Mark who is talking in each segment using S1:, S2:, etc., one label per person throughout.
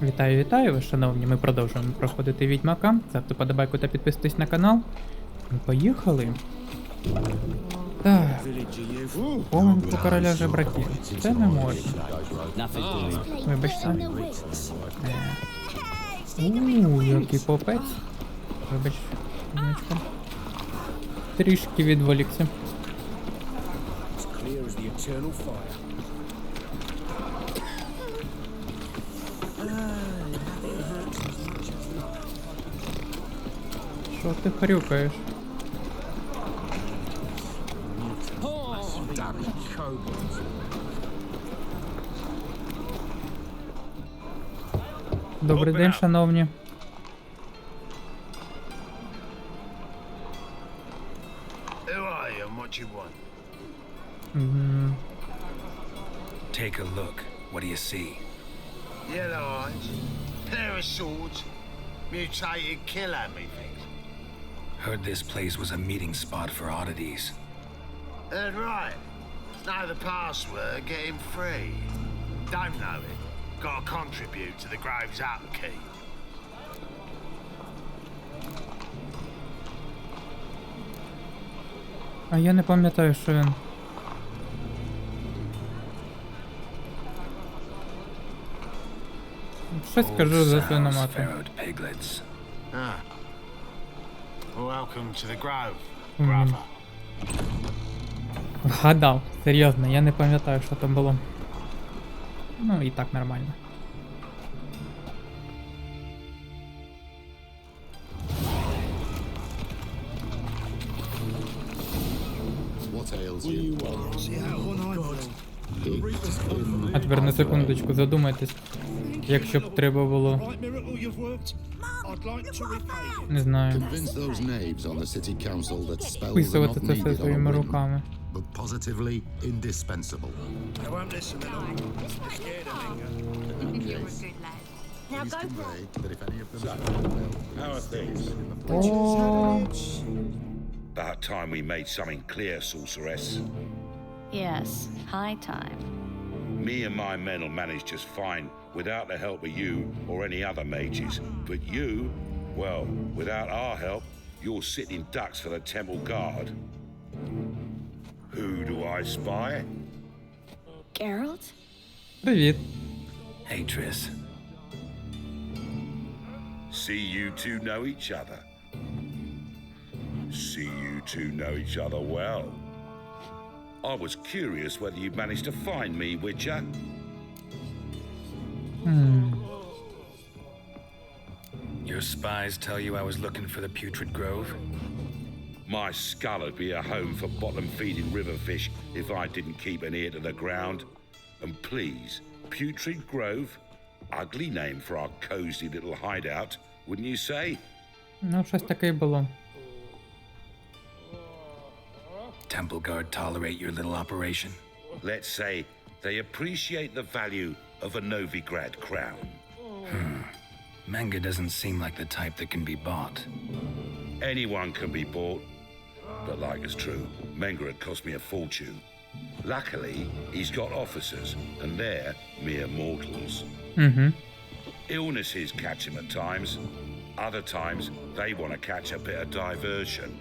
S1: Вітаю, вітаю вас, шановні. Ми продовжуємо проходити Відьмака. Ставте подобайку та підписуйтесь на канал. Ми поїхали. Так. Поминку короля жебраків. Це не можна. Вибачте. Який попець. Вибач. Вибачте. Трішки відволікся. Що ти хрюкаєш? Добрий день, шановні.
S2: Take a look. What do you see?
S3: Yellow eyes, pair of swords, mutated killer, methinks.
S2: Heard this place was a meeting spot for oddities.
S3: That's right. Know the password, get him free. Don't know it. Gotta contribute to the Grave's upkeep.
S1: А я не пам'ятаю, що він. Щось скажу за свиномату.
S3: Ah. Welcome to the Grove, brother.
S1: Вгадав, серйозно, я не пам'ятаю, що там було. Ну і так нормально. А тепер на секундочку задумайтесь, якщо б треба було. Не знаю. Вписувати це все своїми руками. О,
S4: About time we made something clear, sorceress.
S5: Yes, high time.
S4: Me and my men will manage just fine without the help of you or any other mages. But you, well, without our help, you're sitting ducks for the temple guard. Who do I spy?
S5: Geralt?
S1: привіт.
S2: Hey, Triss.
S4: See you two know each other. See you two know each other well. I was curious whether you'd managed to find me, Witcher.
S2: Your spies tell you I was looking for the Putrid Grove?
S4: My skull would be a home for bottom-feeding riverfish if I didn't keep an ear to the ground. And please, Putrid Grove? Ugly name for our cozy little hideout, wouldn't you say?
S1: Ну, щось таке й було.
S2: Temple Guard tolerate your little operation?
S4: Let's say they appreciate the value of a Novigrad crown.
S2: Manga doesn't seem like the type that can be bought.
S4: Anyone can be bought, but like it's true, Menga had cost me a fortune. Luckily, he's got officers, and they're mere mortals. Illnesses catch him at times. Other times, they want to catch a bit of diversion.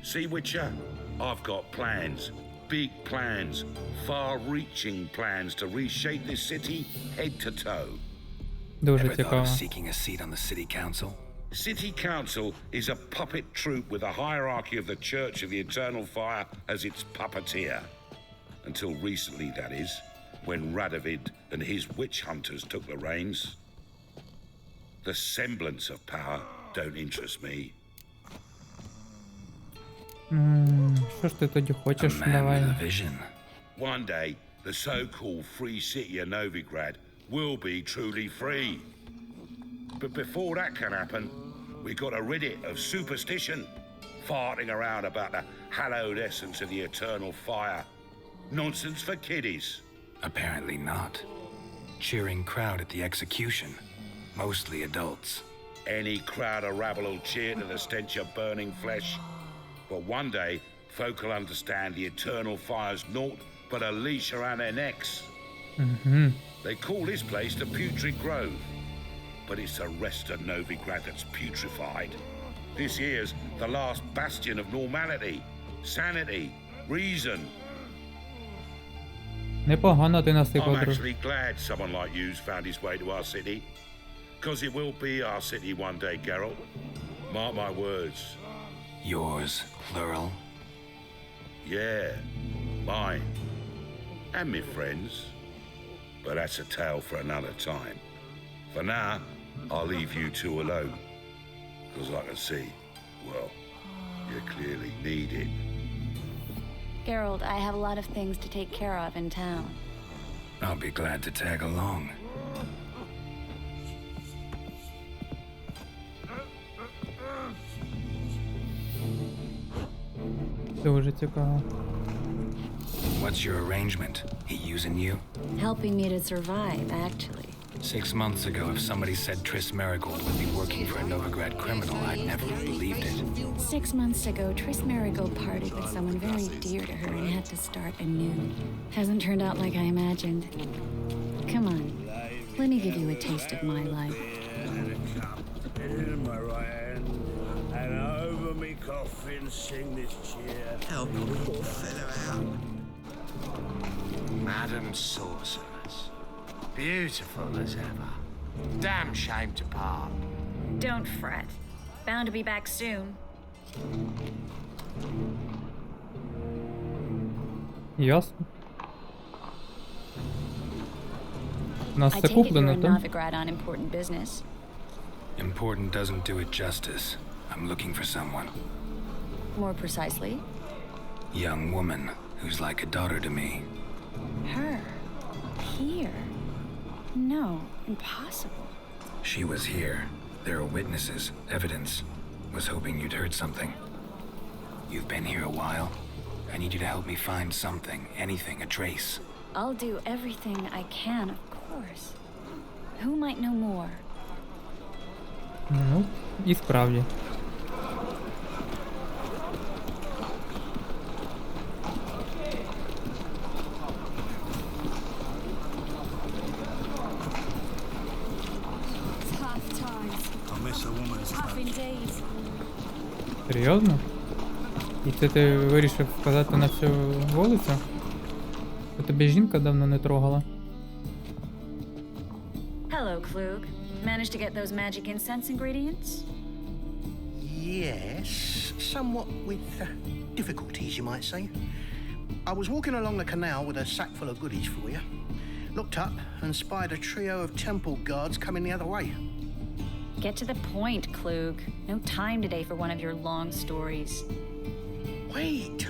S4: See, Witcher, I've got plans. Big plans. Far-reaching plans to reshape this city head to toe.
S1: Дуже
S2: Ever thought
S1: цікаво.
S2: of seeking a seat on the city council?
S4: City Council is a puppet troupe with a hierarchy of the Church of the Eternal Fire as its puppeteer. Until recently, that is, when Radovid and his witch hunters took the reins. The semblance of power don't interest me.
S1: Що ж ти тоді
S2: A
S1: хочеш?
S2: man
S1: Давай.
S2: with a vision.
S4: One day, the so-called free city of Novigrad will be truly free. But before that can happen, we got to rid it of superstition, farting around about the hallowed essence of the eternal fire. Nonsense for kiddies.
S2: Apparently not. Cheering crowd at the execution. Mostly adults.
S4: Any crowd of rabble will cheer to the stench of burning flesh. But one day, folk will understand the eternal fire's naught but a leash around their necks. They call this place the Putrid Grove, but it's the rest of Novigrad that's putrefied. This here's the last bastion of normality, sanity, reason.
S1: Непогано ти насипав,
S4: I'm
S1: друг.
S4: actually glad someone like you's found his way to our city. Because it will be our city one day, Geralt. Mark my words.
S2: Yours, plural.
S4: Yeah, mine. And me friends. But that's a tale for another time. For now, I'll leave you two alone. Because I can see, well, you clearly need it.
S5: Geralt, I have a lot of things to take care of in town.
S2: I'll be glad to tag along.
S1: Дуже цікаво.
S2: What's your arrangement? He using you?
S5: Helping me to survive, actually.
S2: 6 months ago, if somebody said Triss Marigold would be working for a Novigrad criminal, I'd never have believed it.
S5: 6 months ago, Triss Marigold parted with someone very dear to her and had to start anew. Hasn't turned out like I imagined. Come on, let me give you a taste of my life.
S6: In my right hand, and over me coffin sing this cheer.
S3: Help a poor fellow out. Madam Sorceress. Beautiful as ever. Damn shame to part.
S5: Don't fret. Bound to be back soon.
S1: Ясно. У нас
S5: I
S1: це
S5: take it you're
S1: куплено,
S5: in
S1: так?
S5: Novigrad on important business.
S2: Important doesn't do it justice. I'm looking for someone.
S5: More precisely,
S2: Young woman who's like a daughter to me.
S5: her. Here. No, impossible.
S2: She was here. There are witnesses, evidence. Was hoping you'd heard something. You've been here a while. I need you to help me find something, anything, a trace.
S5: I'll do everything I can, of course. Who might know more?
S1: Ну, і справді.
S5: Tough times.
S6: I miss a woman's
S5: Tough indeed.
S1: Серйозно? І це ти вирішив сказати на всю вулицю? Що тебе жінка давно не трогала?
S5: Hello, Klug. Managed to get those magic incense ingredients?
S7: Yes, somewhat with difficulties, you might say. I was walking along the canal with a sack full of goodies for you. Looked up and spied a trio of temple guards coming the other way.
S5: Get to the point, Klug. No time today for one of your long stories.
S7: Wait!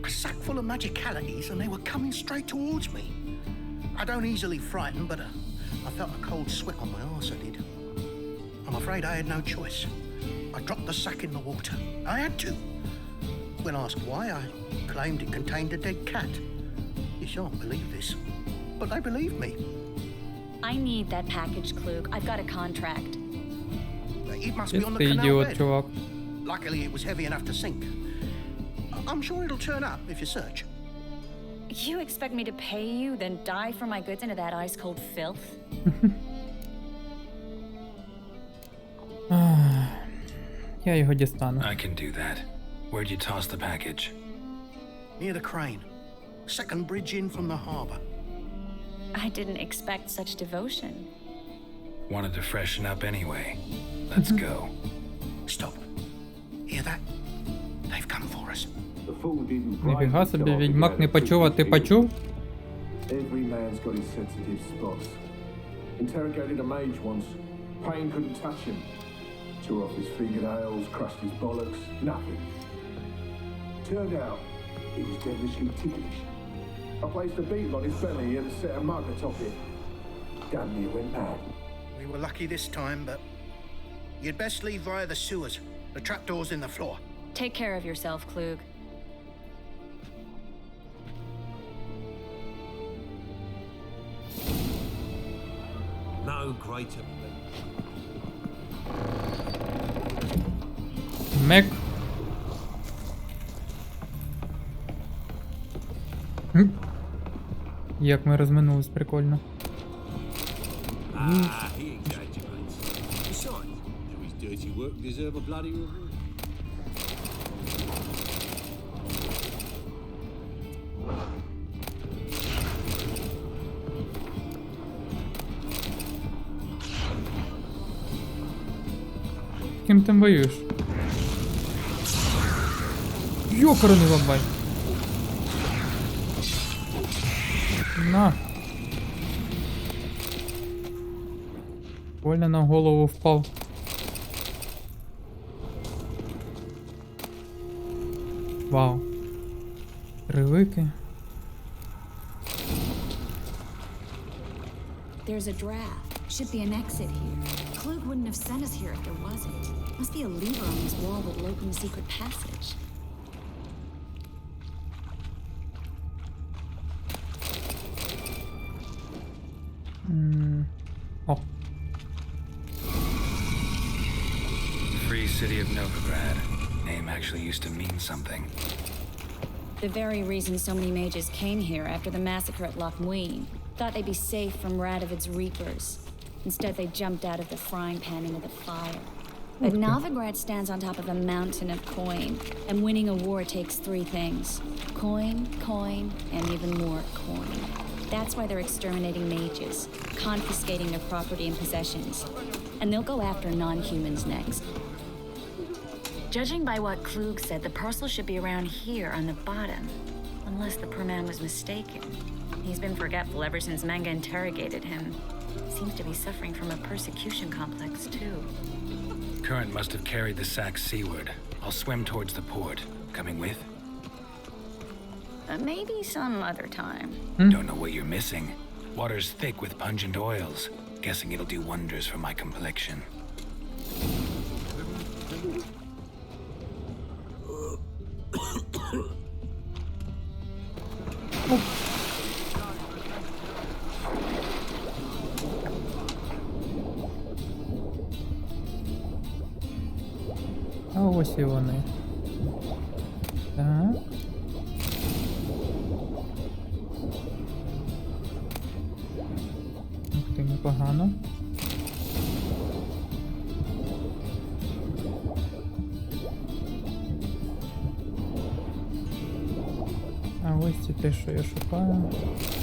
S7: A sack full of magicalities and they were coming straight towards me. I don't easily frighten, but I felt a cold sweat on my arse, I did. I'm afraid I had no choice. I dropped the sack in the water. I had to. When asked why, I claimed it contained a dead cat. You shan't believe this, but they believed me.
S5: I need that package, Klug. I've got a contract.
S7: It must be on the
S1: Ти
S7: canal
S1: ідіот,
S7: bed.
S1: чувак.
S7: Luckily, it was heavy enough to sink. I'm sure it'll turn up if you search.
S5: You expect me to pay you, then dive for my goods into that ice-cold filth?
S1: Я його дістану.
S2: I can do that. Where'd you toss the package?
S7: Near the crane. Second bridge in from the harbour.
S5: I didn't expect such devotion.
S2: Wanted to freshen up anyway. Let's go.
S7: Stop. Hear that? They've come for us.
S1: Ніфіга собі, відьмак не почув, а ти почув?
S8: Every man's got his sensitive spots. Interrogated a mage once. Pain couldn't touch him. Tore off his fingernails, crushed his bollocks, nothing. Turned out, he was devilishly ticklish. I placed a beetle on his belly and set a mug atop it. Damn near went mad.
S7: We were lucky this time, but you'd best leave via the sewers. The trapdoor's in the floor.
S5: Take care of yourself, Klug.
S6: No greater.
S1: Мек. Як ми розминулись, прикольно.
S6: Ah, he exaggerates. Besides, do his dirty work deserve a bloody reward?
S1: Ким ти воюєш? Йокарений бабай. На. Коля на голову впав. Вау. Привики.
S5: There's a draft. Should be an exit here. Klug wouldn't have sent us here if there wasn't. Must be a lever on this wall that'll open the secret passage.
S1: О.
S2: Free city of Novigrad. Name actually used to mean something.
S5: The very reason so many mages came here after the massacre at Loch Muin. Thought they'd be safe from Radovid's reapers. Instead, they jumped out of the frying pan into the fire. But Novigrad stands on top of a mountain of coin, and winning a war takes three things. Coin, coin, and even more coin. That's why they're exterminating mages, confiscating their property and possessions. And they'll go after non-humans next. Judging by what Klug said, the parcel should be around here on the bottom. Unless the poor man was mistaken. He's been forgetful ever since Manga interrogated him. Seems to be suffering from a persecution complex, too.
S2: Current must have carried the sack seaward. I'll swim towards the port. Coming with?
S5: Maybe some other time.
S2: Don't know what you're missing. Water's thick with pungent oils. Guessing it'll do wonders for my complexion.
S1: А ось і вони. Так. Ух ти, непогано. А ось це те, що я шукаю.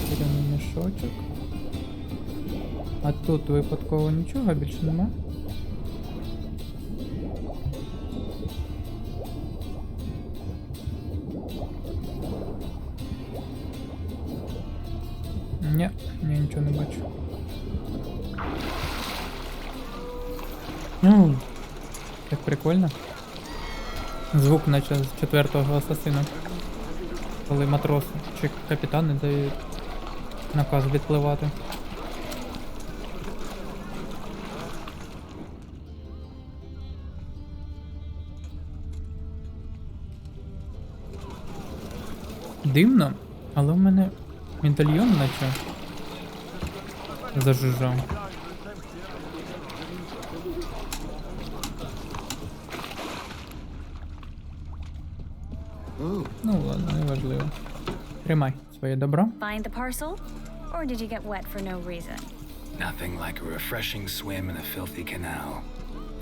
S1: Зелений мішочок. А тут випадково нічого більше нема. Ні, я нічого не бачу. Так прикольно. Звук наче з 4-го асасина. Коли матроси чи капітани дають наказ відпливати. Дивно, але в мене медальйон наче зажужжав. Ну ладно, неважливо. Тримай своє добро.
S5: Find the parcel? Or did you get wet for no reason?
S2: Nothing like a refreshing swim in a filthy canal.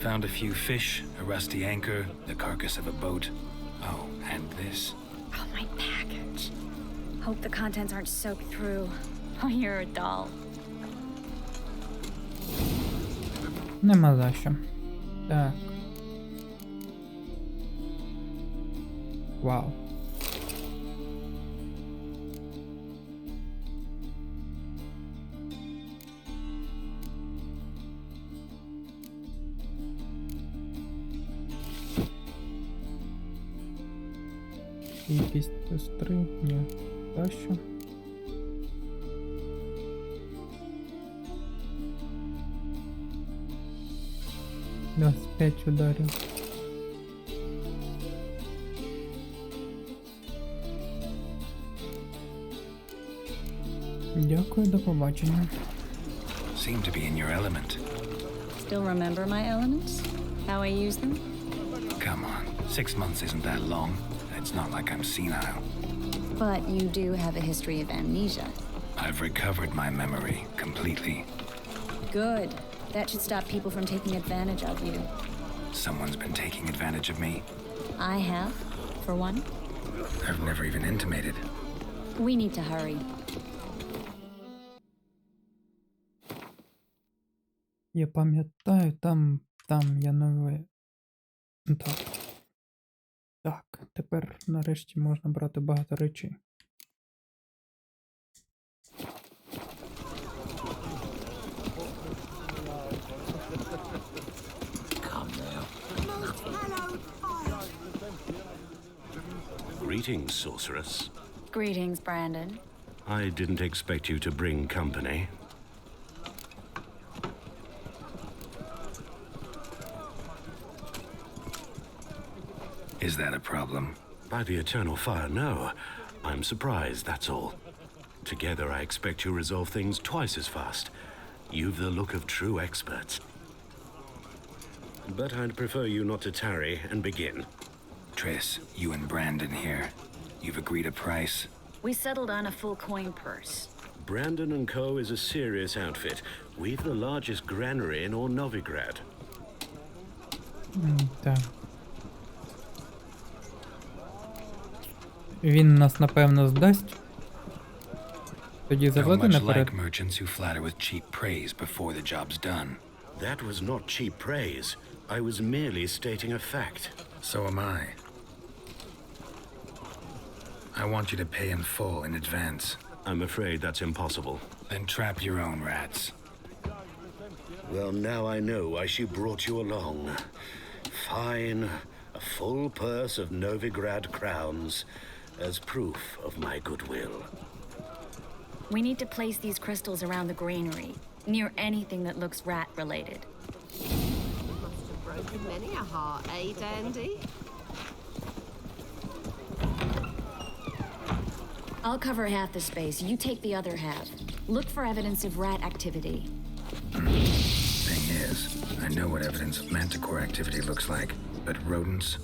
S2: Found a few fish, a rusty anchor, the carcass of a boat. Oh, and this.
S5: Oh, my package. Hope the contents aren't soaked through. Oh, you're a doll.
S1: Нема за що. Так. Вау. Якісь тестри? Ні. Та що? Да, 5 ударів. Дякую, до побачення.
S2: Seem to be in your element.
S5: Still remember my elements? How I use them?
S2: Come on, 6 months isn't that long. It's not like I'm senile.
S5: But you do have a history of amnesia.
S2: I've recovered my memory completely.
S5: Good. That should stop people from taking advantage of you.
S2: Someone's been taking advantage of me.
S5: I have, for one.
S2: I've never even intimated.
S5: We need to hurry.
S1: Я пам'ятаю, там я нове. Так. Так, тепер нарешті можна брати багато речей.
S6: Greetings, sorceress.
S5: Greetings, Brandon.
S6: I didn't expect you to bring company.
S2: Is that a problem?
S6: By the eternal fire, no. I'm surprised, that's all. Together, I expect to resolve things twice as fast. You've the look of true experts. But I'd prefer you not to tarry and begin.
S2: Triss, you and Brandon here. You've agreed a price?
S5: We settled on a full coin purse.
S6: Brandon & Co. is a serious outfit. We've the largest granary in all Novigrad.
S1: Так. Він нас, напевно, здасть. Тоді
S2: How
S1: заводи
S2: much
S1: наперед.
S2: like merchants who flatter with cheap praise before the job's done.
S6: That was not cheap praise. I was merely stating a fact.
S2: So am I. I want you to pay in full in advance.
S6: I'm afraid that's impossible.
S2: Then trap your own rats.
S6: Well, now I know why she brought you along. Fine, a full purse of Novigrad crowns as proof of my goodwill.
S5: We need to place these crystals around the granary, near anything that looks rat-related.
S9: Must have broken many a heart, eh, Dandy?
S5: I'll cover half the space, you take the other half. Look for evidence of rat activity.
S2: Thing is, I know what evidence of manticore activity looks like, but rodents?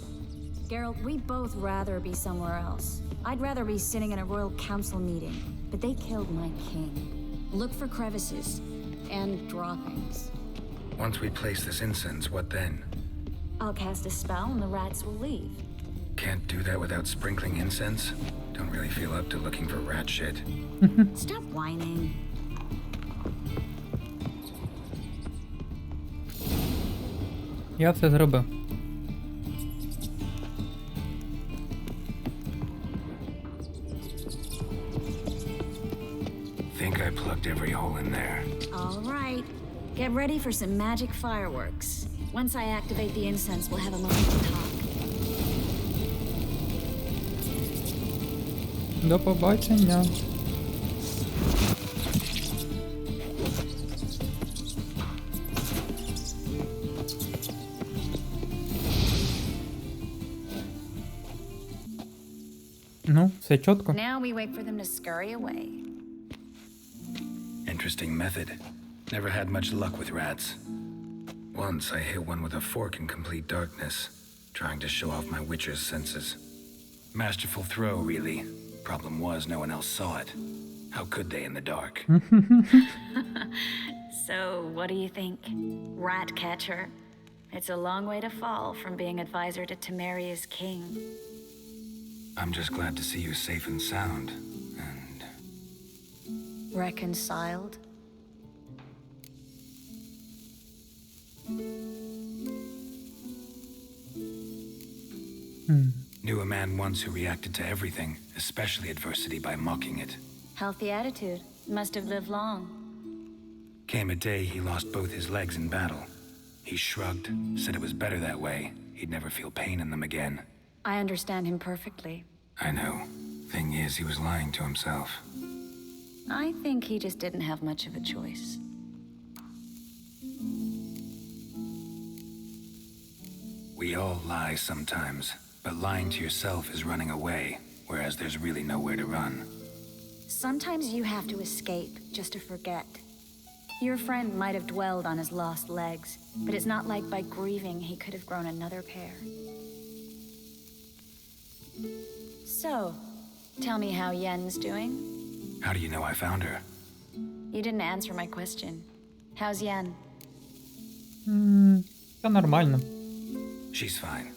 S5: Geralt, we'd both rather be somewhere else. I'd rather be sitting in a royal council meeting, but they killed my king. Look for crevices and droppings.
S2: Once we place this incense, what then?
S5: I'll cast a spell and the rats will leave.
S2: Can't do that without sprinkling incense? Don't really feel up to looking for rat shit.
S5: Stop whining.
S1: Я все зробив.
S2: Think I plugged every hole in there.
S5: All right. Get ready for some magic fireworks. Once I activate the incense, we'll have a moment to talk.
S1: До побачення. Ну, все чітко.
S5: Now we wait for them to scurry away.
S2: Interesting method. Never had much luck with rats. Once I hit one with a fork in complete darkness, trying to show off my witcher's senses. Masterful throw, really. Problem was, no one else saw it. How could they in the dark?
S5: So, what do you think? Rat catcher? It's a long way to fall from being advisor to Temeria's king.
S2: I'm just glad to see you safe and sound, and...
S5: Reconciled?
S2: Knew a man once who reacted to everything, especially adversity, by mocking it.
S5: Healthy attitude. Must have lived long.
S2: Came a day he lost both his legs in battle. He shrugged, said it was better that way. He'd never feel pain in them again.
S5: I understand him perfectly.
S2: I know. Thing is, he was lying to himself.
S5: I think he just didn't have much of a choice.
S2: We all lie sometimes, but lying to yourself is running away, whereas there's really nowhere to run.
S5: Sometimes you have to escape just to forget. Your friend might have dwelled on his lost legs, but it's not like by grieving he could have grown another pair. So, tell me how Yen's doing?
S2: How do you know I found her?
S5: You didn't answer my question. How's Yen?
S1: Та нормально.
S2: She's fine.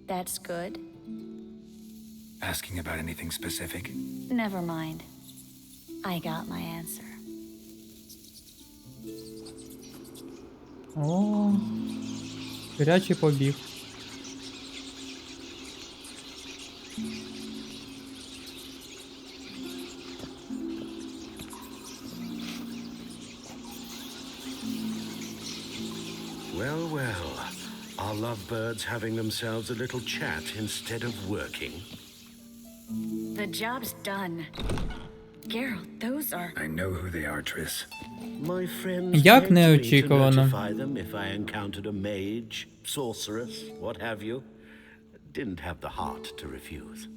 S5: That's good.
S2: Asking about anything specific?
S5: Never mind. I got my answer.
S1: О, гарячий побіг.
S6: Well, well. Are lovebirds having themselves a little chat instead of working?
S5: The job's done. Geralt, those are...
S2: I know who they are, Triss.
S6: My friends
S1: Як
S6: begged me to
S1: неочікувано.
S6: notify them if I encountered a mage, sorceress, what have you. Didn't have the heart to refuse.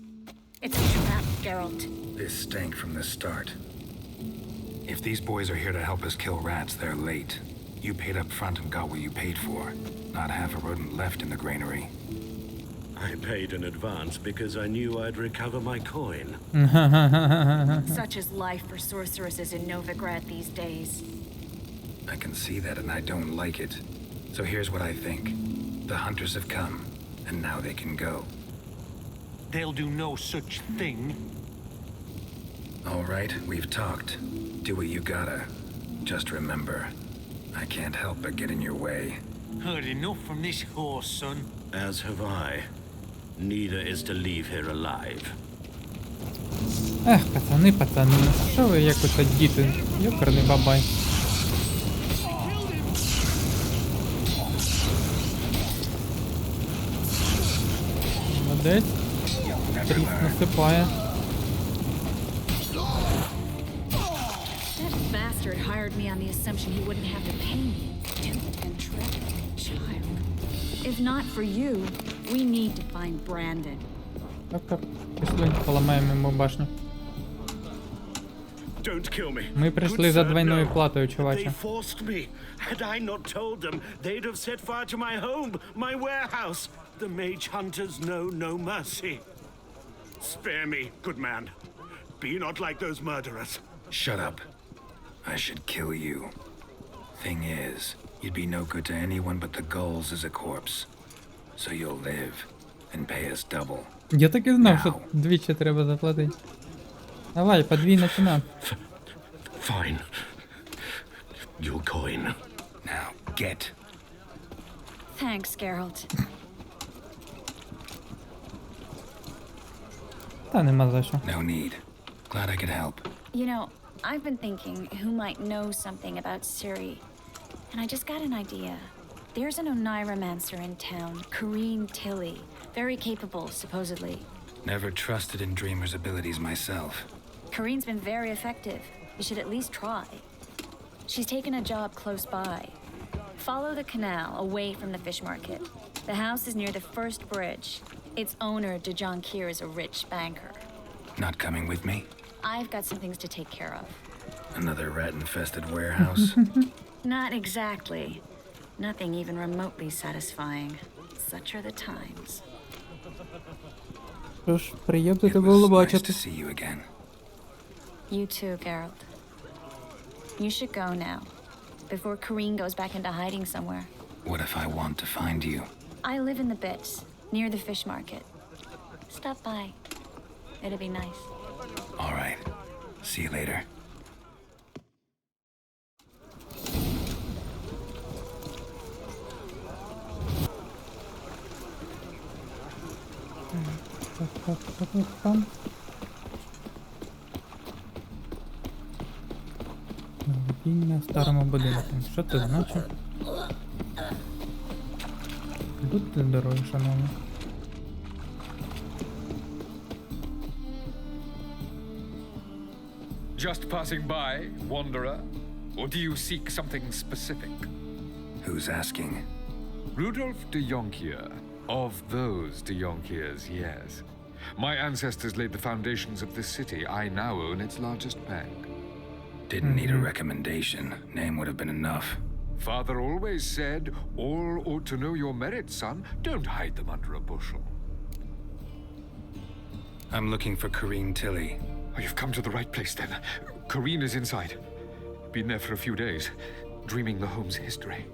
S5: It's a trap, Geralt.
S2: This stank from the start. If these boys are here to help us kill rats, they're late. You paid up front and got what you paid for. Not half a rodent left in the granary.
S6: I paid in advance because I knew I'd recover my coin.
S5: Such is life for sorceresses in Novigrad these days.
S2: I can see that and I don't like it. So here's what I think. The hunters have come, and now they can go.
S10: They'll do no such thing.
S2: All right, we've talked. Do what you gotta. Just remember, I can't help but get in your way.
S10: Heard enough from this horse, son.
S6: As have I. Neither is to leave here alive.
S1: Ех, пацани, що ви як оце діти? Йокарний бабай. Молодець. Тріс насипає.
S5: That bastard hired me on the assumption he wouldn't have to pay me. Too intrepid child. If not for you, we need to find Brandon.
S1: Так, пішли, поламаємо йому башню.
S6: Don't kill me.
S1: Ми прийшли за двойною платою,
S6: They
S1: чуваче.
S6: forced me. Had I not told them, they'd have set fire to my home, my warehouse. The mage hunters know no mercy. Spare me, good man. Be not like those murderers.
S2: Shut up. I should kill you. Thing is, you'd be no good to anyone but the gulls as a corpse. So you'll live and pay us double.
S1: Я так і знав, що двічі треба заплатити. Давай, подвійна ціна.
S6: Fine. Your coin.
S2: Now, get.
S5: Thanks, Geralt.
S1: Та нема за що.
S2: No need. Glad I could help.
S5: You know, I've been thinking who might know something about Ciri. And I just got an idea. There's an Oneiromancer in town, Corrine Tilly. Very capable, supposedly.
S2: Never trusted in Dreamer's abilities myself.
S5: Corrine's been very effective. You should at least try. She's taken a job close by. Follow the canal away from the fish market. The house is near the first bridge. Its owner, Dejon Kier, is a rich banker.
S2: Not coming with me?
S5: I've got some things to take care of.
S2: Another rat-infested warehouse?
S5: Not exactly. Nothing even remotely satisfying. Such are the times.
S1: Що ж, приємно
S2: It
S1: тебе
S2: was nice
S1: бачити.
S2: to see you again.
S5: You too, Geralt. You should go now, before Corrine goes back into hiding somewhere.
S2: What if I want to find you?
S5: I live in the Bits, near the fish market. Stop by. It'll be nice.
S2: All right. See you later.
S1: Там. Володіння старому будинку. Що це значить? Будьте здорові, шановні.
S11: Just passing by, wanderer? Or do you seek something specific?
S2: Who's asking?
S11: Rudolf de Jonkier. Of those de Jonkiers, yes. My ancestors laid the foundations of this city. I now own its largest bank.
S2: Didn't need a recommendation. Name would have been enough.
S11: Father always said, all ought to know your merits, son. Don't hide them under a bushel.
S2: I'm looking for Corrine Tilly.
S11: Oh, you've come to the right place then. Corrine is inside. been there for a few days, dreaming the home's history.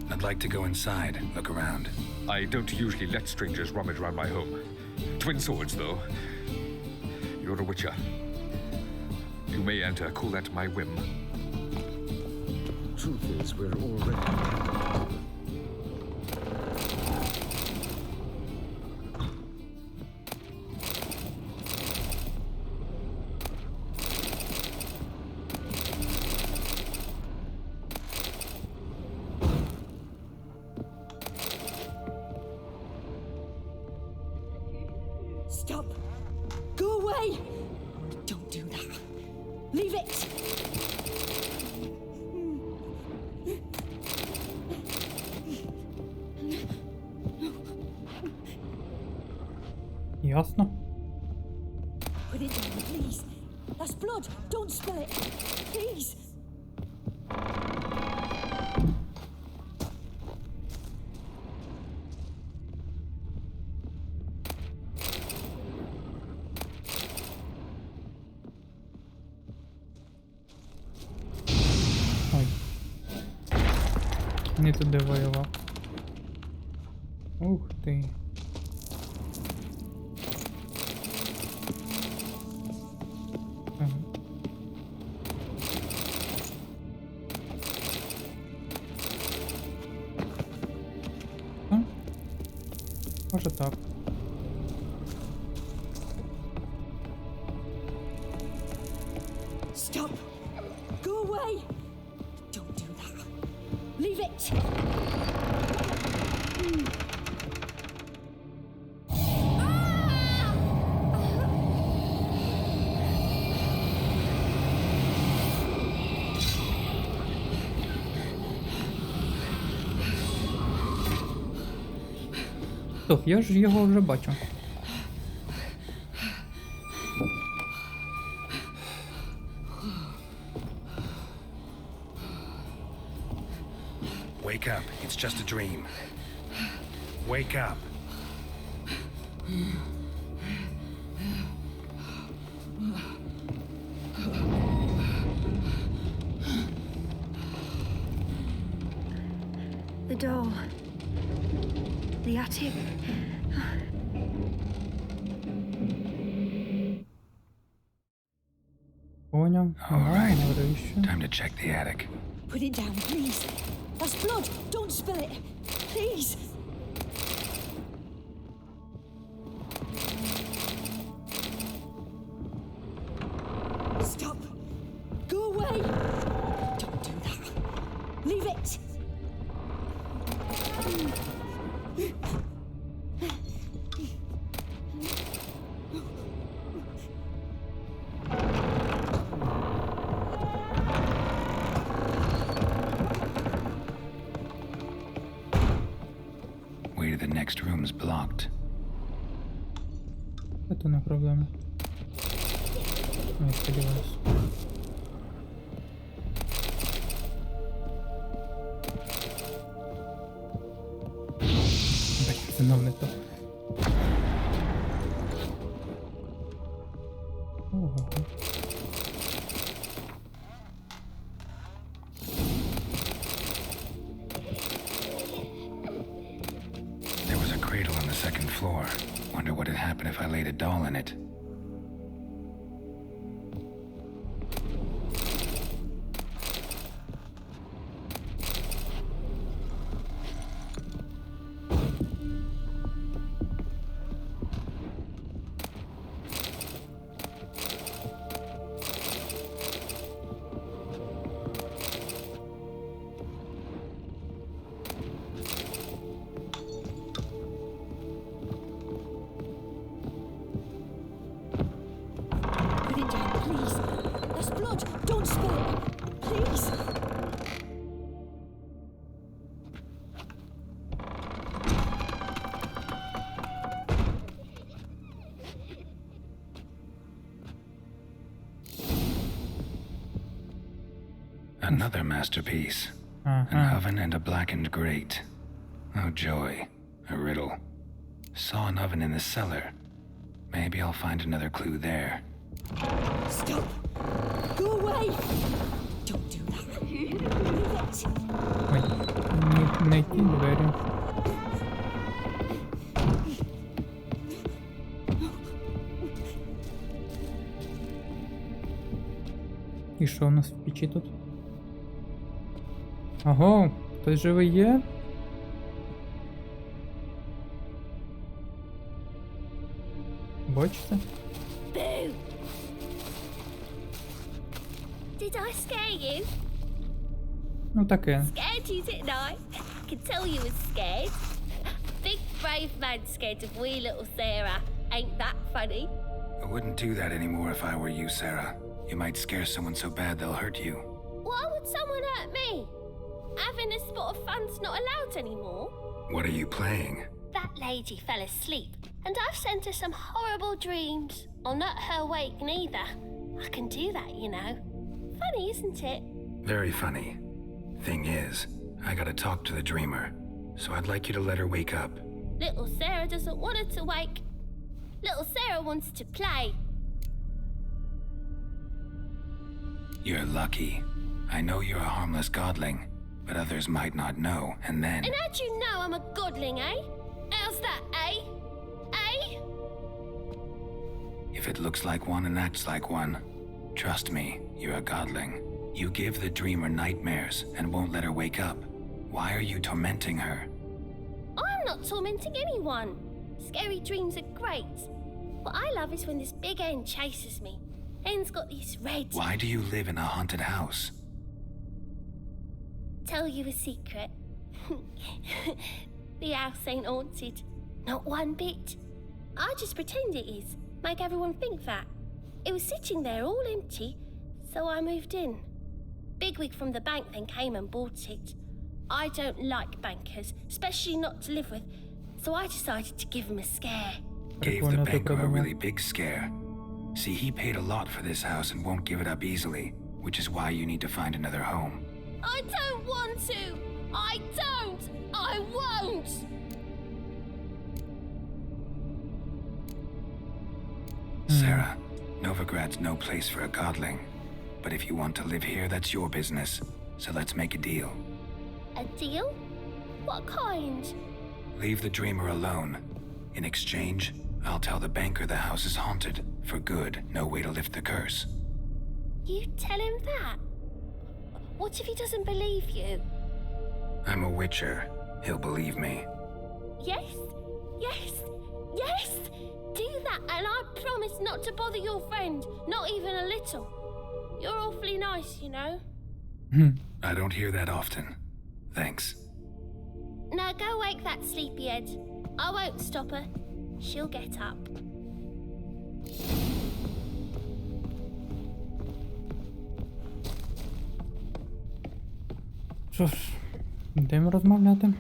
S2: I'd like to go inside, look around.
S11: I don't usually let strangers rummage around my home. Twin swords, though. You're a witcher. You may enter, call at my whim.
S12: Truth is, we're already...
S13: Stop! Go away! Don't do that. Leave it!
S1: Ясно.
S13: Put it down, please. That's blood. Don't spill it. Please.
S1: Ой. Не туди воював. Ух ти. Ага. Ну, може так.
S13: Stop. Go away. Don't do that. Leave it.
S1: Стоп, я ж його вже бачу.
S2: Wake up, it's just a dream. Wake up.
S5: The door. The attic.
S1: Поняв.
S2: All right,
S1: Горище.
S2: time to check the attic.
S13: Put it down, please. That's blood. Don't spill it. Please. Stop. Go away. Don't do that. Leave it.
S2: Way to the next room's blocked.
S1: Це не проблема. Я сподіваюсь. Блін, знов не то. Ого.
S2: There was a cradle on the second floor. Wonder what would happen if I laid a doll in it.
S13: Put it down, please. That's blood. Don't spill it. Please.
S2: Another masterpiece. An oven and a blackened grate. Oh joy. A riddle. Saw an oven in the cellar. Maybe I'll find another clue there.
S13: Stop! Go away! Don't do that. Leave it.
S1: Ой, не ті двері. І що у нас в печі тут? Ого, хтось живий є? Бачите?
S12: Boo! Did I scare you?
S1: Ну таке.
S12: Scared you, didn't I? I could tell you was scared. Big brave man scared of wee little Sarah. Ain't that funny?
S2: I wouldn't do that anymore if I were you, Sarah. You might scare someone so bad they'll hurt you.
S12: Why would someone hurt me? Having a spot of fun's not allowed anymore.
S2: What are you playing?
S12: That lady fell asleep, and I've sent her some horrible dreams. I'll not her wake neither. I can do that, you know. Funny, isn't it?
S2: Very funny. Thing is, I gotta talk to the dreamer, so I'd like you to let her wake up.
S12: Little Sarah doesn't want her to wake. Little Sarah wants to play.
S2: You're lucky. I know you're a harmless godling, but others might not know, and then...
S12: And how'd you know I'm a godling, eh? How's that, eh? Eh?
S2: If it looks like one and acts like one, trust me, you're a godling. You give the dreamer nightmares and won't let her wake up. Why are you tormenting her?
S12: I'm not tormenting anyone. Scary dreams are great. What I love is when this big hen chases me. Hen's got these red...
S2: Why do you live in a haunted house?
S12: Tell you a secret. The house ain't haunted. Not one bit. I just pretend it is. Make everyone think that. It was sitting there all empty, so I moved in. Bigwig from the bank then came and bought it. I don't like bankers, especially not to live with, so I decided to give him a scare.
S2: Gave the banker a really big scare. See, he paid a lot for this house and won't give it up easily, which is why you need to find another home.
S12: I don't want to! I don't! I won't!
S2: Sarah, Novigrad's no place for a godling. But if you want to live here, that's your business. So let's make a deal.
S12: A deal? What kind?
S2: Leave the dreamer alone. In exchange, I'll tell the banker the house is haunted. For good, no way to lift the curse.
S12: You tell him that? What if he doesn't believe you?
S2: I'm a witcher. He'll believe me.
S12: Yes? Yes? Yes! Do that and I promise not to bother your friend. Not even a little. You're awfully nice, you know.
S2: I don't hear that often. Thanks.
S12: Now go wake that sleepyhead. I won't stop her. She'll get up.
S1: Що ж, йдемо розмовляти.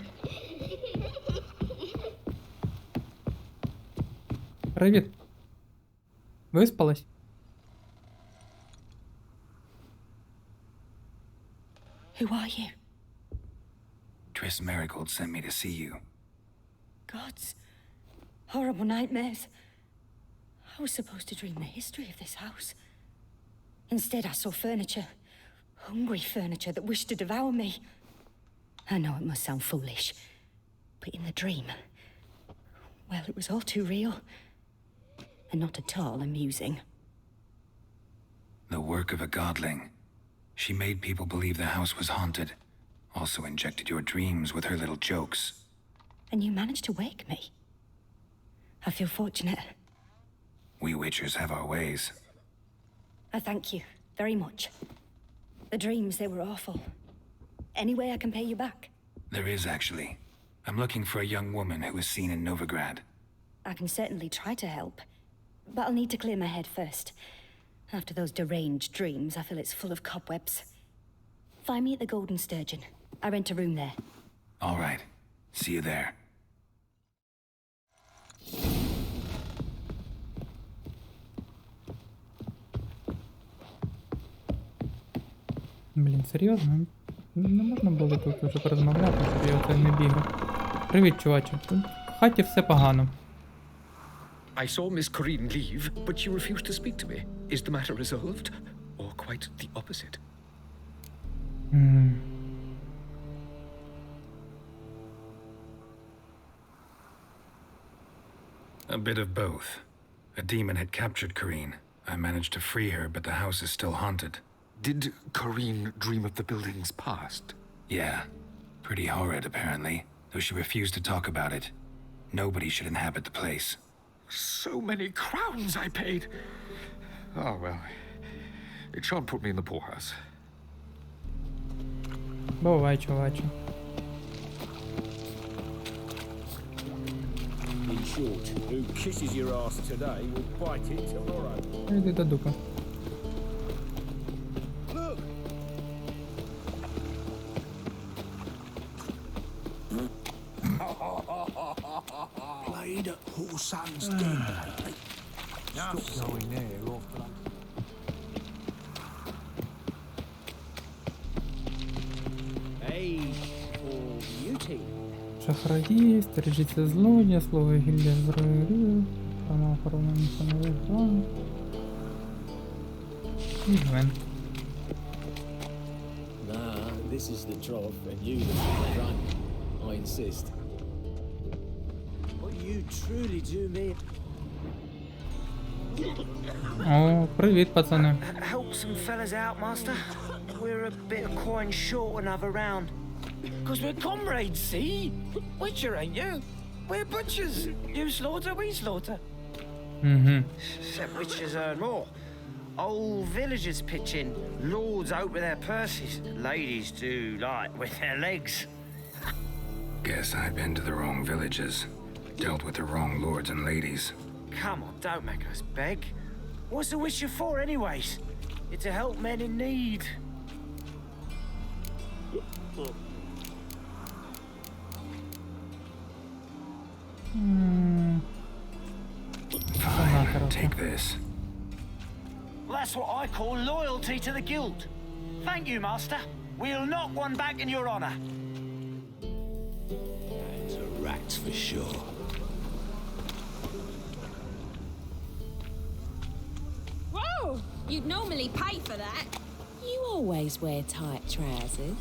S1: Привіт. Виспалась?
S13: Who are you?
S2: Triss Marigold sent me to see you.
S13: Gods. Horrible nightmares. I was supposed to dream the history of this house. Instead, I saw furniture. Hungry furniture that wished to devour me. I know it must sound foolish, but in the dream, well, it was all too real. And not at all amusing.
S2: The work of a godling. She made people believe the house was haunted. Also injected your dreams with her little jokes.
S13: And you managed to wake me. I feel fortunate.
S2: We witchers have our ways.
S13: I thank you very much. The dreams, they were awful. Any way I can pay you back?
S2: There is, actually. I'm looking for a young woman who was seen in Novigrad.
S13: I can certainly try to help. But I'll need to clear my head first. After those deranged dreams, I feel it's full of cobwebs. Find me at the Golden Sturgeon. I rent a room there.
S2: All right. See you there.
S1: Блін, серйозно? Не можна було тут вже порозмовляти, щоб я оце не бігав. Привіт, чуваче. Тут в хаті все погано.
S11: I saw Miss Corrine leave, but she refused to speak to me. Is the matter resolved? Or quite the opposite?
S2: A bit of both. A demon had captured Corrine. I managed to free her, but the house is still haunted.
S11: Did Corrine dream of the building's past?
S2: Yeah. Pretty horrid, apparently. Though she refused to talk about it. Nobody should inhabit the place.
S11: So many crowns I paid! Oh, well. It shan't put me in the poorhouse.
S1: Бувай, чуваче.
S14: In short, who kisses your ass today will bite it tomorrow.
S1: Йди до дупи.
S14: Look! Played at poor son's den lately. Stop going there, off blood. Hey, for beauty.
S1: Шахраї, стережіться злодія, слово гільдія зброї, охорона місцевих планів. І Гвен.
S14: Nah, this is the trough, and you the front. I insist. What you truly do, me.
S1: О, привіт, пацани.
S15: Help some fellas out, master. We're a bit of coin short another round. Because we're comrades, see? Witcher, ain't you? We're butchers. You slaughter, we slaughter. Except witchers earn more. Old villagers pitch in. Lords open their purses. Ladies do like with their legs.
S2: Guess I've been to the wrong villages. Dealt with the wrong lords and ladies.
S15: Come on, don't make us beg. What's the witcher for, anyways? It's to help men in need.
S2: Fine, take this.
S15: Well, that's what I call loyalty to the guild. Thank you, master. We'll knock one back in your honor.
S14: That's a rat for sure.
S16: Whoa! You'd normally pay for that.
S17: You always wear tight trousers.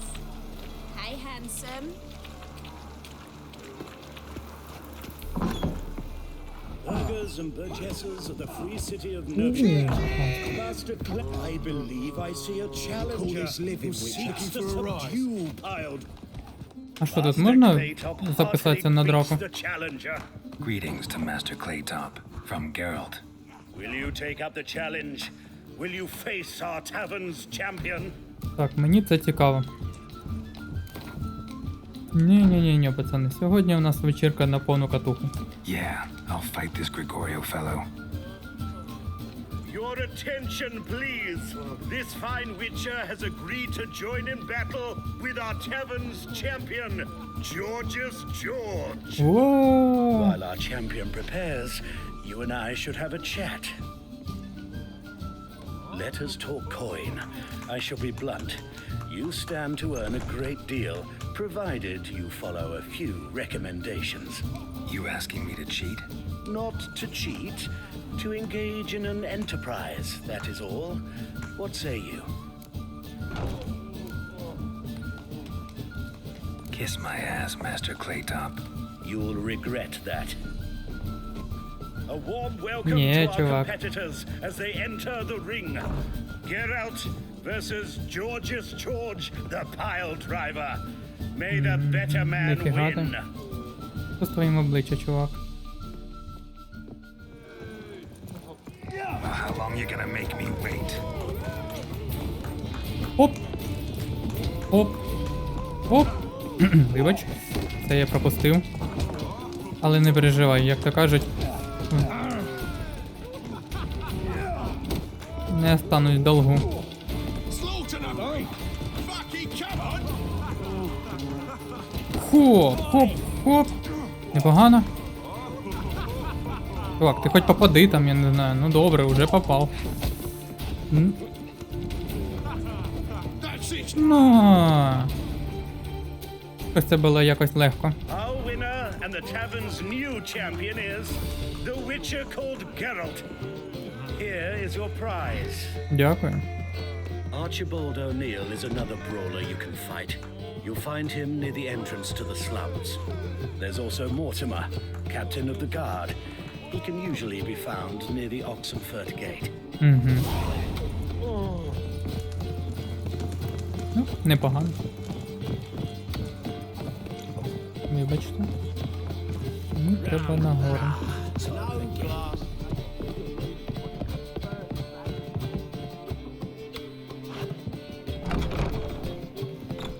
S16: Hey, handsome.
S18: Burghers and burgesses of the free city of Novigrad. Master I believe I see a challenger who seeks to subdue piled.
S1: А що тут можна записатися на драку?
S2: Greetings to Master Claytop from Geralt.
S18: Will you take up the challenge? Will you face our tavern's champion?
S1: Так, мені це цікаво. Ні, пацани, сьогодні у нас вечірка на повну катуху.
S2: Yeah, I'll fight this Gregorio fellow.
S18: Your attention, please. This fine witcher has agreed to join in battle with our tavern's champion, George's George.
S1: Whoa.
S18: While our champion prepares, you and I should have a chat. Let us talk coin. I shall be blunt. You stand to earn a great deal, provided you follow a few recommendations.
S2: You asking me to cheat?
S18: Not to cheat, to engage in an enterprise, that is all. What say you?
S2: Kiss my ass, Master Claytop.
S18: You'll regret that. A warm welcome
S1: Yeah,
S18: to our
S1: чувак.
S18: competitors as they enter the ring. Geralt versus George's George, the pile driver. May the better man
S1: Ніфіга
S18: win.
S1: ти. Що з твоїм обличчя, чувак?
S2: How long you gonna make me wait?
S1: Оп! Оп! Оп! Вибач, це я пропустив. Але не переживай, як то кажуть. Не останусь в долгу. Хоп, хоп, хоп. Непогано. Чувак, ти хоч попади там, я не знаю. Ну добре, вже попав. Ну. Ось це було якось легко.
S18: Our winner and And the tavern's new champion is the Witcher called Geralt. Here is your prize.
S1: Дякую.
S6: Archibald O'Neill is another brawler you can fight. You'll find him near the entrance to the slums. There's also Mortimer, captain of the guard. He can usually be found near the Oxenfurt Gate.
S1: Ну, непогано. Вибачте. Мені треба нагору.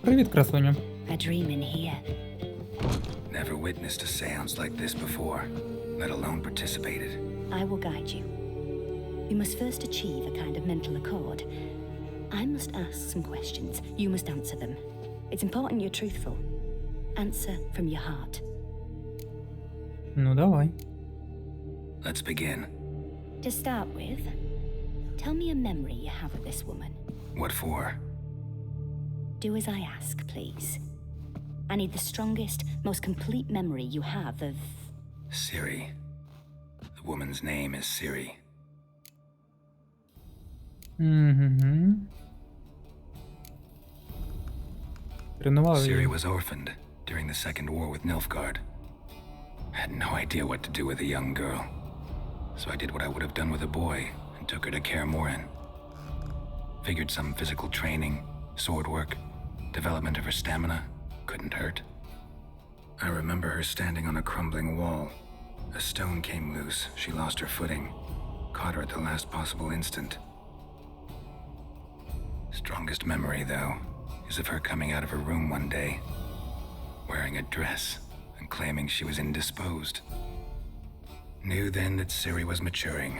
S1: Привіт, красуню.
S13: A dream in here.
S2: Never witnessed a seance like this before, let alone participated.
S13: I will guide you. You must first achieve a kind of mental accord. I must ask some questions. You must answer them. It's important you're truthful. Answer from your heart.
S1: Ну, давай.
S2: Let's begin.
S13: To start with, tell me a memory you have of this woman.
S2: What for?
S13: Do as I ask, please. I need the strongest, most complete memory you have of...
S2: Ciri. The woman's name is Ciri. Ciri was orphaned during the Second War with Nilfgaard. Had no idea what to do with a young girl. So I did what I would have done with a boy and took her to Kaer Morhen. Figured some physical training, sword work, development of her stamina couldn't hurt. I remember her standing on a crumbling wall. A stone came loose, she lost her footing, caught her at the last possible instant. Strongest memory, though, is of her coming out of her room one day, wearing a dress and claiming she was indisposed. Knew then that Ciri was maturing.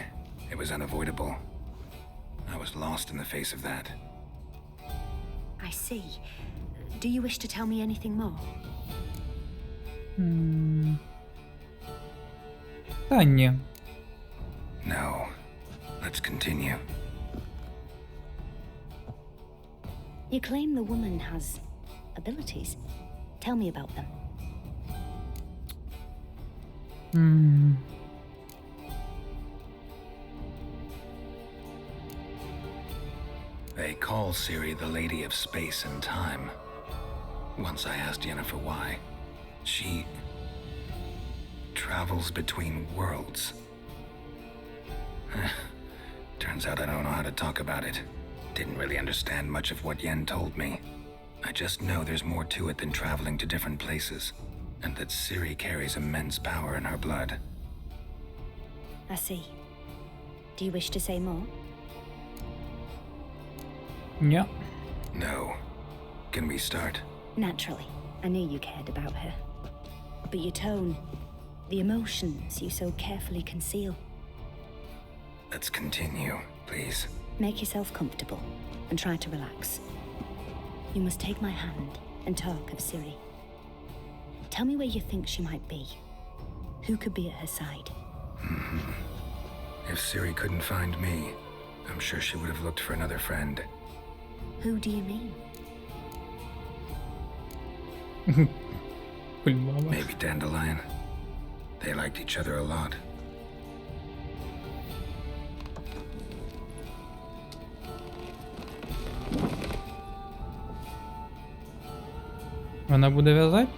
S2: It was unavoidable. I was lost in the face of that.
S13: I see. Do you wish to tell me anything more?
S1: Та ні.
S2: No. Let's continue.
S13: You claim the woman has abilities. Tell me about them.
S2: They call Ciri the Lady of Space and Time. Once I asked Yennefer why. She travels between worlds. Turns out I don't know how to talk about it. Didn't really understand much of what Yen told me. I just know there's more to it than traveling to different places, and that Ciri carries immense power in her blood.
S13: I see. Do you wish to say more?
S1: Yeah.
S2: No. Can we start?
S13: Naturally. I knew you cared about her. But your tone, the emotions you so carefully conceal.
S2: Let's continue, please.
S13: Make yourself comfortable and try to relax. You must take my hand and talk of Ciri. Tell me where you think she might be. Who could be at her side?
S2: If Ciri couldn't find me, I'm sure she would have looked for another friend.
S13: Who do you mean?
S2: Maybe Dandelion. They liked each other a lot.
S1: Вона буде в'язати?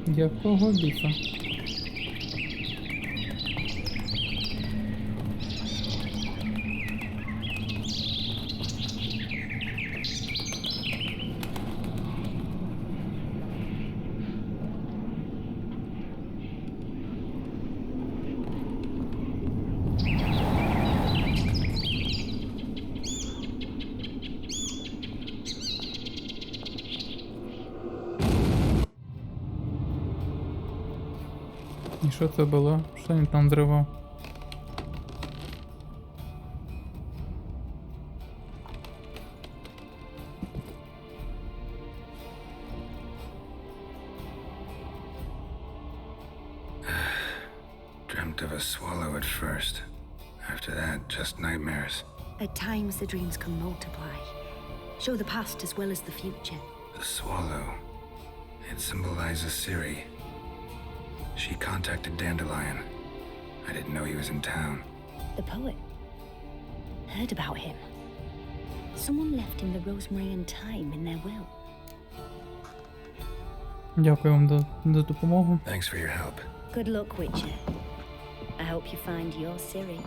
S1: Якого біса? І що це було? Що він там зривав?
S2: Dreamt of a swallow at first. After that, just nightmares.
S13: At times, the dreams can multiply, show the past as well as the future.
S2: The swallow. It symbolizes Ciri. She contacted Dandelion. I didn't know he was in town.
S13: The poet. Heard about him. Someone left him the rosemary and thyme in their will.
S1: Дякую вам за допомогу.
S2: Thanks for your help.
S13: Good luck, Witcher. I hope you find your Ciri.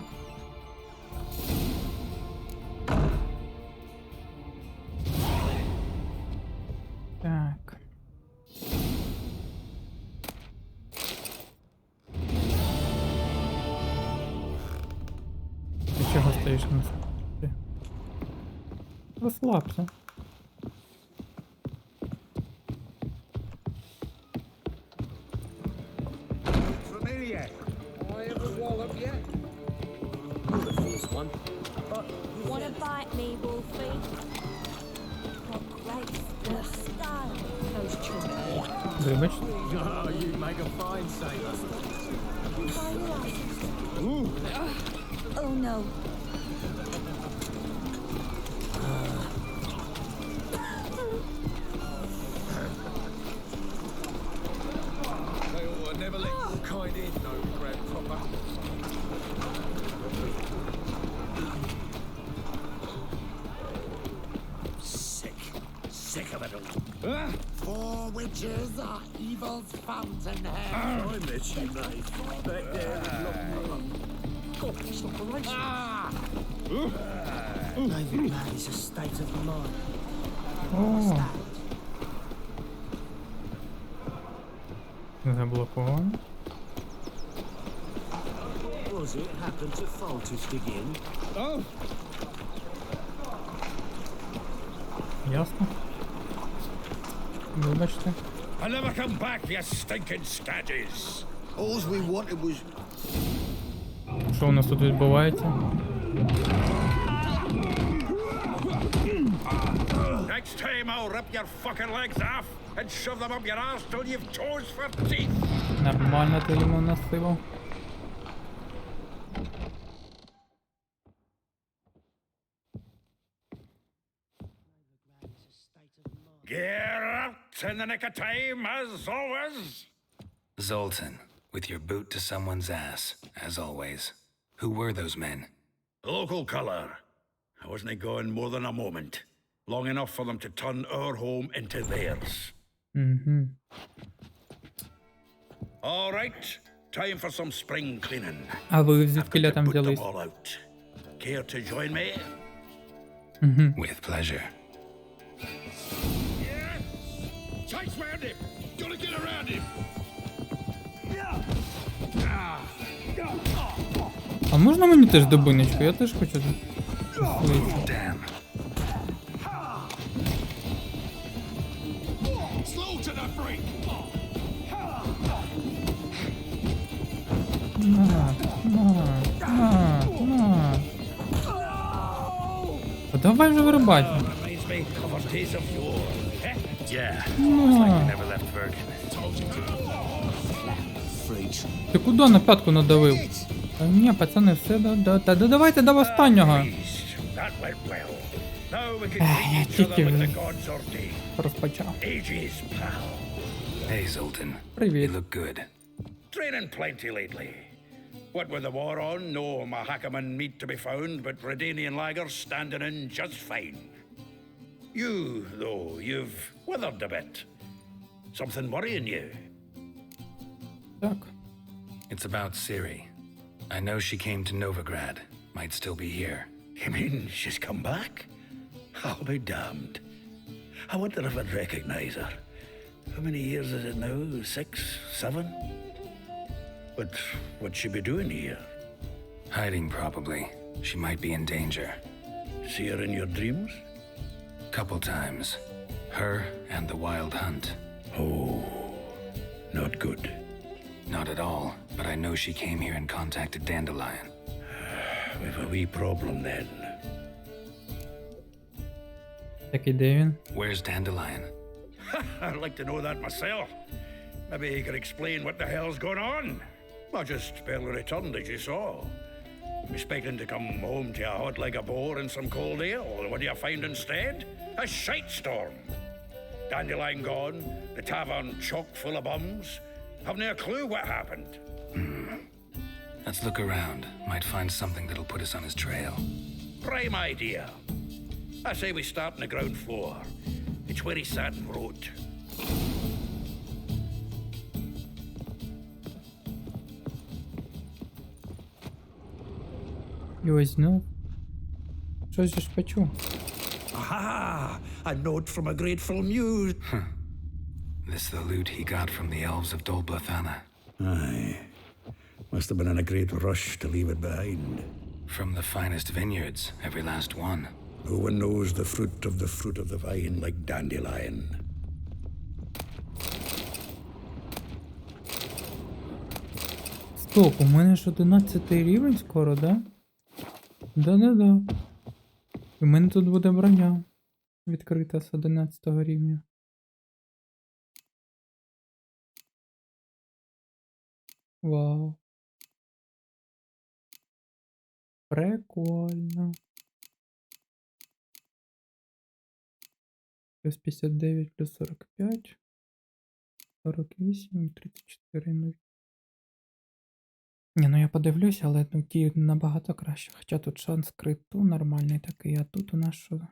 S1: Так. Ти чого стоїш на місці? Розслабся.
S14: Familiar. I ever wallop yet? You're the first one. But
S12: You wanna bite me, Wolfie? What great style. Those children.
S1: Вибач.
S14: oh, you make a fine sailor.
S12: Oh no.
S14: They ought to never let your kind in, no grab proper.
S18: Sick of it all. Four witches are evil's fountainhead. I met you, mate. Back there in Lockwood. God, this operation.
S15: Novigrad is a state of mind.
S1: О. Заблоковано.
S18: Was it happen to Faltish again? Oh!
S1: Ясно. Вибачте.
S4: I'll never come back, you stinking stagges.
S7: All we wanted was...
S1: Що у нас тут відбувається?
S4: Next time I'll rip your fucking legs off and shove them up your arse till you've toes for teeth.
S1: Нормально ти йому насилив.
S4: Get out in the nick of time, as always.
S2: Zoltan, with your boot to someone's ass, as always. Who were those men?
S4: Local colour. I wasn't gone more than a moment. Long enough for them to turn our home into theirs.
S1: Mm-hmm.
S4: All right, time for some spring cleaning.
S1: А ви звідкиля там
S4: Put them
S1: взялись?
S4: all out. Care to join me?
S2: With pleasure.
S4: Chase round him! Gotta get around him!
S1: А можна мені теж добиночку? Я теж хочу.
S2: Damn.
S4: Slow to the freak!
S1: На. Та давай вже вирубати.
S4: Reminds me of our days of yore. Yeah,
S1: No.
S4: looks like we never left Bergen.
S1: Ти куди на п'ятку надавив? Та ні, пацани, все, та давайте до останнього.
S4: That went well. Now we can
S1: Я
S4: meet each other
S1: тільки
S4: with the gods ordained.
S1: розпочав.
S4: Ages, pal.
S2: Hey, Zoltan.
S1: Привіт.
S2: You look good.
S4: Training plenty lately. What with the war on, no Mahakaman meat to be found, but Redanian lagers standing in just fine. You, though, you've withered a bit. Something worrying you?
S1: Так.
S2: It's about Ciri. I know she came to Novigrad. Might still be here.
S4: You mean she's come back? I'll be damned. I wonder if I'd recognize her. How many years is it now? 6, 7? But what'd she be doing here?
S2: Hiding, probably. She might be in danger.
S4: See her in your dreams?
S2: Couple times. Her and the Wild Hunt.
S4: Oh, not good.
S2: Not at all, but I know she came here and contacted Dandelion.
S4: We've a wee problem then.
S1: Так і де він?
S2: Where's Dandelion?
S4: I'd like to know that myself. Maybe he could explain what the hell's going on. I just barely returned, as you saw. Expecting to come home to a hot like a boar and some cold ale, and what do you find instead? A shite storm. Dandelion gone, the tavern chock full of bums. Haven't a clue what happened.
S2: Let's look around. Might find something that'll put us on his trail.
S4: Prime idea. I say we start on the ground floor. It's where he sat and wrote.
S1: І ось знов. Щось же ж почув.
S18: Aha! A note from a grateful muse.
S2: This the loot he got from the elves of Dol Blathanna.
S18: Aye. Must have been in a great rush to leave it behind.
S2: From the finest vineyards, every last one.
S18: No one knows the fruit of the vine like Dandelion.
S1: Стоп, у мене ж 11 рівень скоро, да? Да-да-да. У мене тут буде броня відкрита з 11 рівня. Вау. Прикольно. Плюс 59, плюс 45. 48, 34, ну. Ні, ну я подивлюсь, але ну, ті набагато краще. Хоча тут шанс криту нормальний такий, а тут у нас що?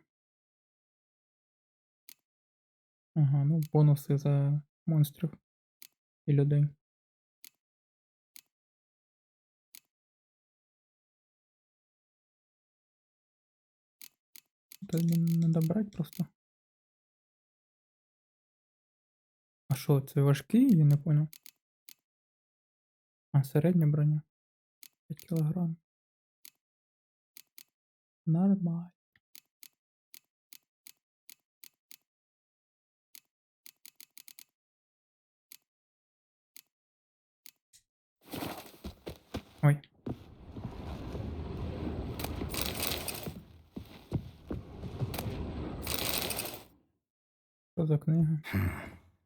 S1: Ага, ну бонуси за монстрів і людей. Тут надо брати просто. А що, це важкий? Я не понял. А, середня броня. 5 кілограм. Нормально. Ой. Що за книга?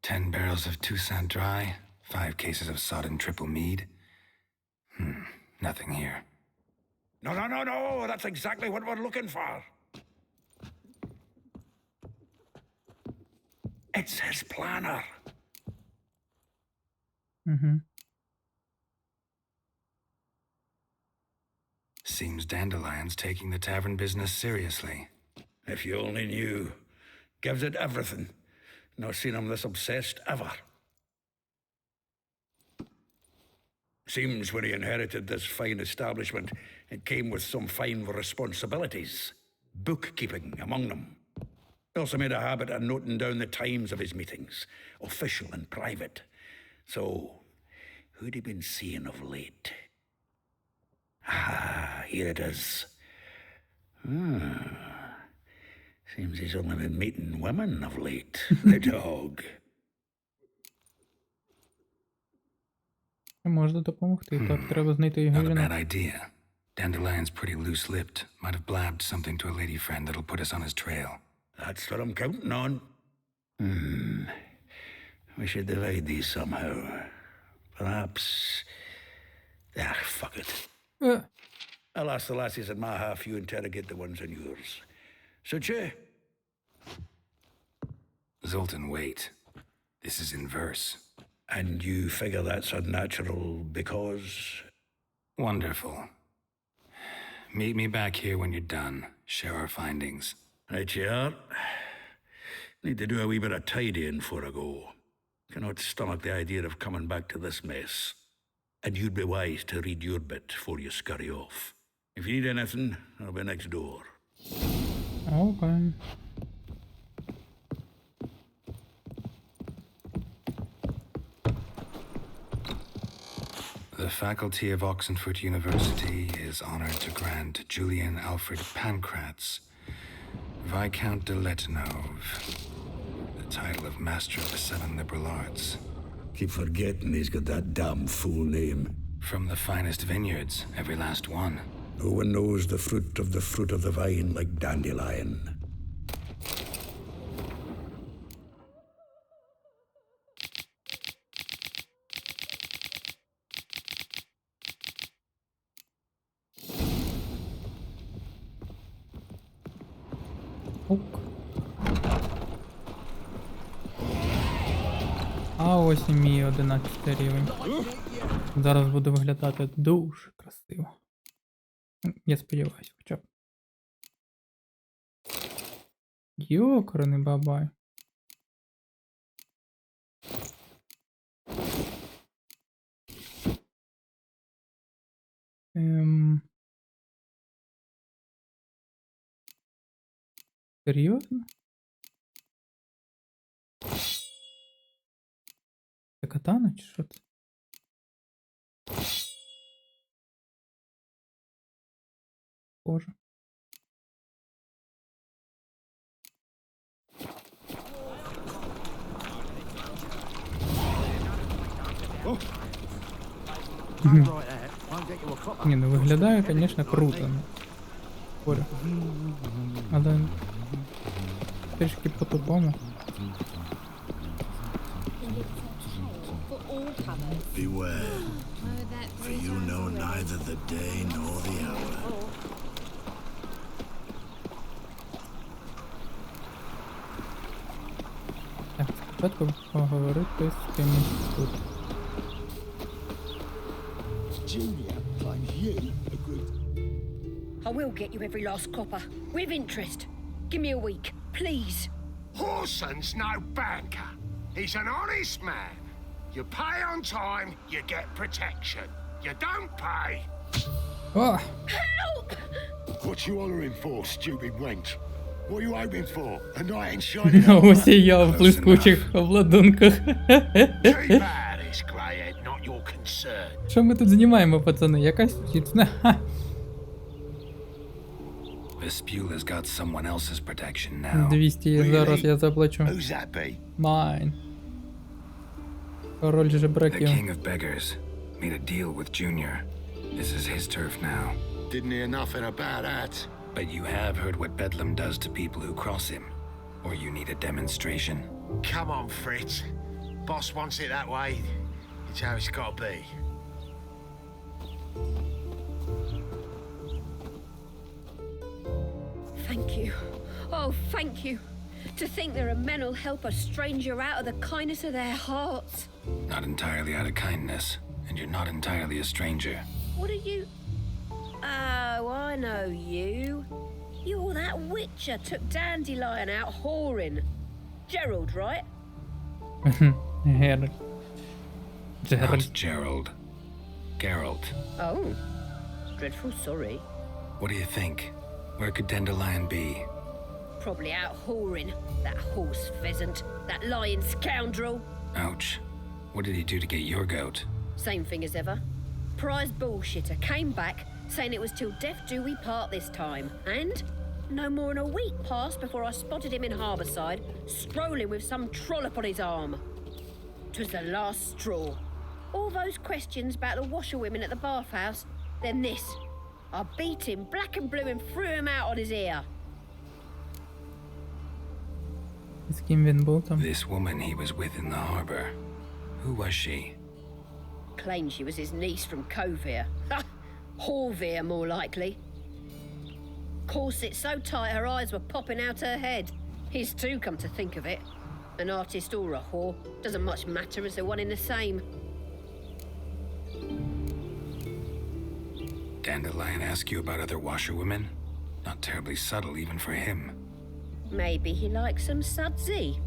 S2: 10 barrels of Toussaint Dry, 5 cases of sodden triple mead. Nothing here.
S4: No, no, no, no! That's exactly what we're looking for. It's his planner.
S1: Mm-hmm.
S2: Seems Dandelion's taking the tavern business seriously.
S4: If you only knew. Gives it everything. Not seen him this obsessed ever. Seems when he inherited this fine establishment, it came with some fine responsibilities. Bookkeeping among them. He also made a habit of noting down the times of his meetings, official and private. So, who'd he been seeing of late? Ah, here it is. Seems he's only been meeting women of late, the dog.
S1: Можна допомогти. Так, треба знайти його
S2: Not a bad
S1: жінок.
S2: idea. Dandelion's pretty loose-lipped. Might have blabbed something to a lady friend that'll put us on his trail.
S4: That's what I'm counting on. We should divide these somehow. Perhaps... Ah, fuck it. I'll ask the lassies in my half, you interrogate the ones in yours. Such a...
S2: Zoltan, wait. This is in verse.
S4: And you figure that's unnatural because...
S2: Wonderful. Meet me back here when you're done. Share our findings.
S4: Right you are. Need to do a wee bit of tidying before I go. Cannot stomach the idea of coming back to this mess. And you'd be wise to read your bit before you scurry off. If you need anything, I'll be next door.
S1: Okay.
S2: The faculty of Oxenford University is honored to grant Julian Alfred Pancratz, Viscount de Letenove, the title of Master of the Seven Liberal Arts.
S18: Keep forgetting he's got that damn fool name.
S2: From the finest vineyards, every last one.
S18: No one knows the fruit of the vine like Dandelion.
S1: Ок. А ось і мій 11 рівень. Зараз буде виглядати дуже красиво. Я сподіваюся, хоча б. Йокарний бабай. Серйозно? Це катана чи що це? Боже. Ні, ну виглядає, звісно, круто. Боже. Але трішки по-тупому.
S3: Beware, for you know neither the day nor the hour.
S1: Так, спочатку поговорити з кимось тут.
S14: Junior claims you agreed.
S13: I will get you every last copper, with interest. Give me a week, please.
S3: Horson's no banker. He's an honest man. You pay on time, you get protection. You don't pay.
S1: Oh.
S13: Help!
S3: What you hollering for, stupid wench? What are you hoping for? A knight in shining
S1: Ось і я в блискучих обладунках.
S3: Too bad it's grey-head, not your concern.
S1: Що ми тут знімаємо, пацани? Якась чіпсна.
S2: Vespula's got someone else's protection now.
S1: 200 зараз я заплачу.
S3: Who's that be?
S1: Майн. Король
S2: The
S1: жебраків.
S2: king of beggars made a deal with Junior. This is his turf now.
S3: Didn't hear nothing about that.
S2: But you have heard what Bedlam does to people who cross him. Or you need a demonstration.
S3: Come on, Fritz. Boss wants it that way. It's how it's got to be.
S13: Thank you. Oh, thank you. To think there are men who'll help a stranger out of the kindness of their hearts.
S2: Not entirely out of kindness, and you're not entirely a stranger.
S13: What are you? Oh, I know you. You're that witcher took Dandelion out whoring. Gerald, right?
S1: Gerald.
S2: Not Gerald. Geralt.
S13: Oh, dreadful sorry.
S2: What do you think? Where could Dandelion be?
S13: Probably out whoring. That horse pheasant. That lying scoundrel.
S2: Ouch. What did he do to get your goat?
S13: Same thing as ever. Prize bullshitter came back saying it was till death do we part this time. And no more than a week passed before I spotted him in Harbourside, strolling with some trollop on his arm. 'Twas the last straw. All those questions about the washerwomen at the bathhouse, then this. I beat him black and blue and threw him out on his ear.
S1: З ким він був там?
S2: This woman he was with in the harbor. Who was she?
S13: Claimed she was his niece from Kovir. Ha! Horvir, more likely. Corset so tight her eyes were popping out her head. His too, come to think of it. An artist or a whore, doesn't much matter as they're one in the same.
S2: Dandelion ask you about other washerwomen? Not terribly subtle even for him.
S13: Maybe he likes some sudsy.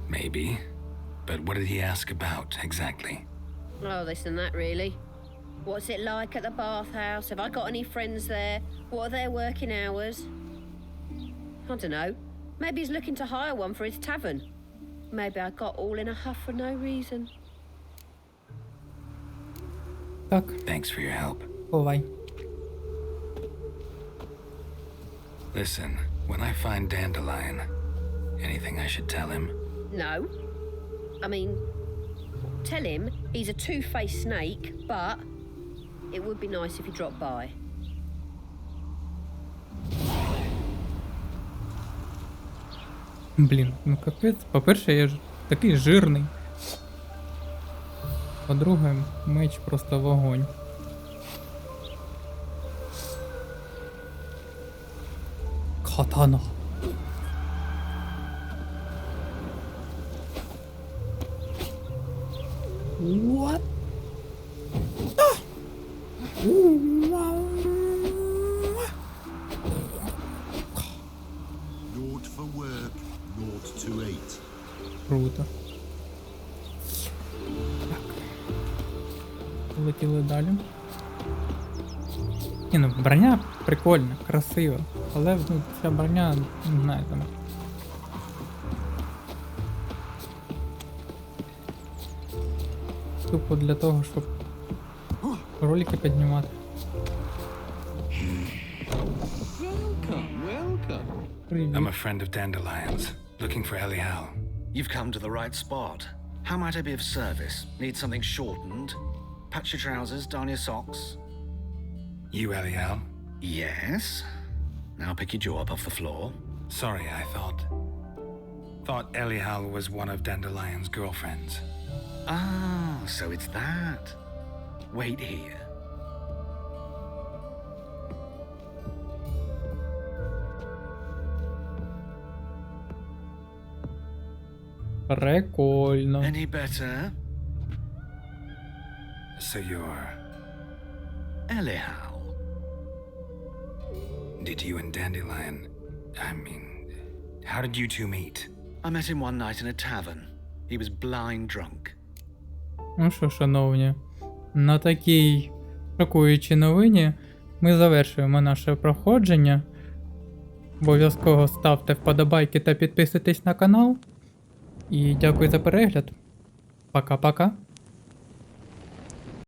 S2: Maybe. But what did he ask about, exactly?
S13: Oh, this and that, really. What's it like at the bathhouse? Have I got any friends there? What are their working hours? I don't know. Maybe he's looking to hire one for his tavern. Maybe I got all in a huff for no reason.
S1: Так.
S2: Thanks for your help.
S1: Бувай.
S2: Listen, when I find Dandelion, anything I should tell him?
S13: No. I mean, tell him he's a two-faced snake, but it would be nice if he dropped by.
S1: Блін, ну капець. По-перше, я ж такий жирний. По-друге, меч просто вогонь. Катана. What?
S18: Naught for work, naught to eat.
S1: Круто. Так. Полетіли далі. Ні, ну броня прикольна, красива. Але ну, ця броня, не знаю, там. Тупо для того, щоб ролики піднімати.
S2: I'm a friend of Dandelion's, looking for Elial.
S19: You've come to the right spot. How might I be of service? Need something shortened? Patch your trousers, darn your socks?
S2: You Elial?
S19: Yes. Now pick your jaw up off the floor.
S2: Sorry, I thought Elial was one of Dandelion's girlfriends.
S19: Ah, so it's that. Wait here.
S1: Прикольно.
S19: Any better?
S2: So you're...
S19: Elial.
S2: Did you and Dandelion... I mean... How did you two meet?
S19: I met him one night in a tavern. He was blind drunk.
S1: Ну що, шановні, на такій шокуючій новині ми завершуємо наше проходження. Обов'язково ставте вподобайки та підписуйтесь на канал. І дякую за перегляд. Пока-пока.